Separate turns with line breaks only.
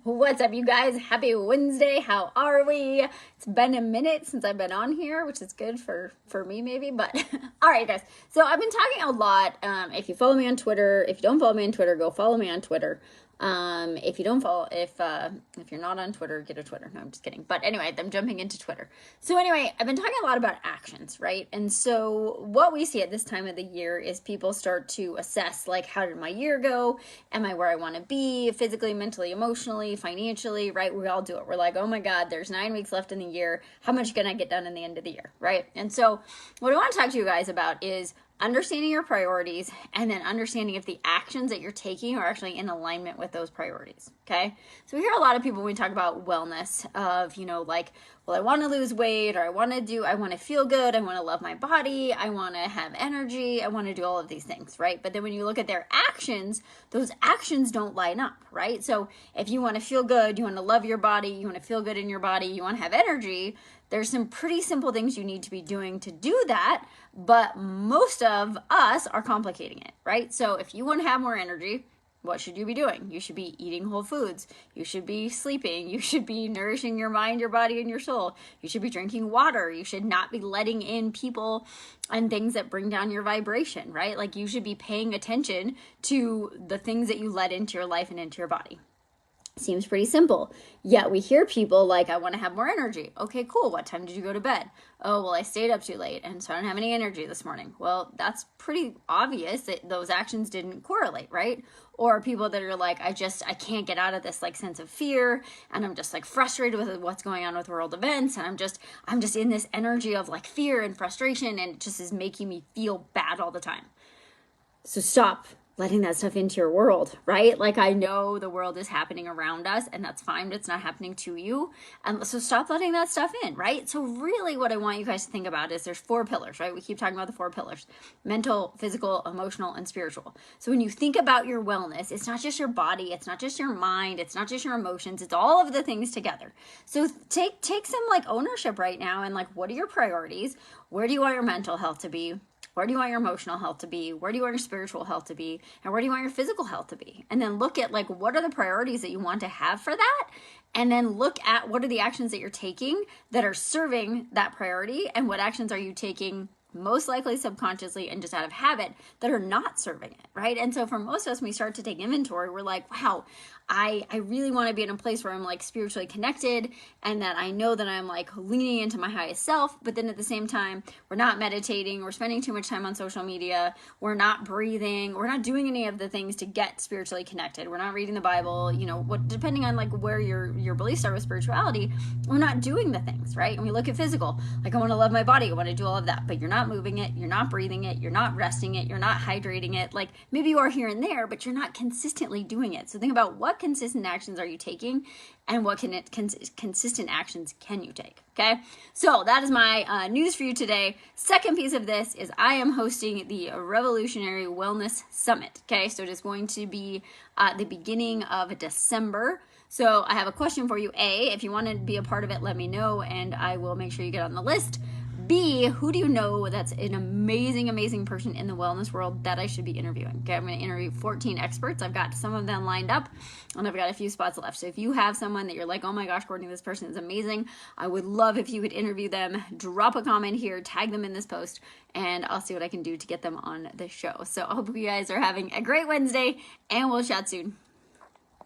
What's up, you guys? Happy Wednesday. How are we? It's been a minute since I've been on here, which is good for me maybe, but all right, guys. So I've been talking a lot. If you follow me on Twitter, if you don't follow me on Twitter, go follow me on Twitter. If you don't follow, if you're not on Twitter, get a Twitter. No, I'm just kidding. But anyway, I'm jumping into Twitter. So anyway, I've been talking a lot about actions, right? And so what we see at this time of the year is people start to assess, like, how did my year go? Am I where I want to be physically, mentally, emotionally, financially, right? We all do it. We're like, oh my God, there's 9 weeks left in the year. How much can I get done in the end of the year, right? And so what I want to talk to you guys about is understanding your priorities and then understanding if the actions that you're taking are actually in alignment with those priorities. Okay. So we hear a lot of people when we talk about wellness of, like, well, I want to lose weight, or I want to feel good. I want to love my body. I want to have energy. I want to do all of these things. Right. But then when you look at their actions, those actions don't line up. Right. So if you want to feel good, you want to love your body, you want to feel good in your body, you want to have energy, there's some pretty simple things you need to be doing to do that, but most of us are complicating it, right? So if you want to have more energy, what should you be doing? You should be eating whole foods. You should be sleeping. You should be nourishing your mind, your body, and your soul. You should be drinking water. You should not be letting in people and things that bring down your vibration, right? Like, you should be paying attention to the things that you let into your life and into your body. Seems pretty simple. Yet we hear people like, I want to have more energy. Okay, cool. What time did you go to bed? Oh, well, I stayed up too late, and so I don't have any energy this morning. Well, that's pretty obvious that those actions didn't correlate, right? Or people that are like, I can't get out of this like sense of fear, and I'm just like frustrated with what's going on with world events, and I'm just in this energy of like fear and frustration, and it just is making me feel bad all the time. So stop letting that stuff into your world, right? Like, I know the world is happening around us, and that's fine, but it's not happening to you. And so stop letting that stuff in, right? So really what I want you guys to think about is there's 4 pillars, right? We keep talking about the 4 pillars: mental, physical, emotional, and spiritual. So when you think about your wellness, it's not just your body, it's not just your mind, it's not just your emotions, it's all of the things together. So take some like ownership right now, and like, what are your priorities? Where do you want your mental health to be? Where do you want your emotional health to be? Where do you want your spiritual health to be? And where do you want your physical health to be? And then look at, like, what are the priorities that you want to have for that? And then look at what are the actions that you're taking that are serving that priority, and what actions are you taking most likely subconsciously and just out of habit that are not serving it, right? And so for most of us, when we start to take inventory, we're like, wow, I really want to be in a place where I'm like spiritually connected, and that I know that I'm like leaning into my highest self. But then at the same time, we're not meditating, we're spending too much time on social media, we're not breathing, we're not doing any of the things to get spiritually connected. We're not reading the Bible, depending on like where your beliefs are with spirituality, we're not doing the things, right? And we look at physical, like, I want to love my body, I want to do all of that, but you're not moving it, you're not breathing it, you're not resting it, you're not hydrating it. Like, maybe you are here and there, but you're not consistently doing it. So think about what consistent actions are you taking, and what consistent actions can you take. Okay, so that is my news for you today. Second piece of this is I am hosting the Revolutionary Wellness Summit. Okay, so it is going to be the beginning of December. So I have a question for you. A, if you want to be a part of it, let me know, and I will make sure you get on the list. B, who do you know that's an amazing, amazing person in the wellness world that I should be interviewing? Okay, I'm going to interview 14 experts. I've got some of them lined up, and I've got a few spots left. So if you have someone that you're like, oh my gosh, Courtney, this person is amazing, I would love if you could interview them. Drop a comment here, tag them in this post, and I'll see what I can do to get them on the show. So I hope you guys are having a great Wednesday, and we'll chat soon.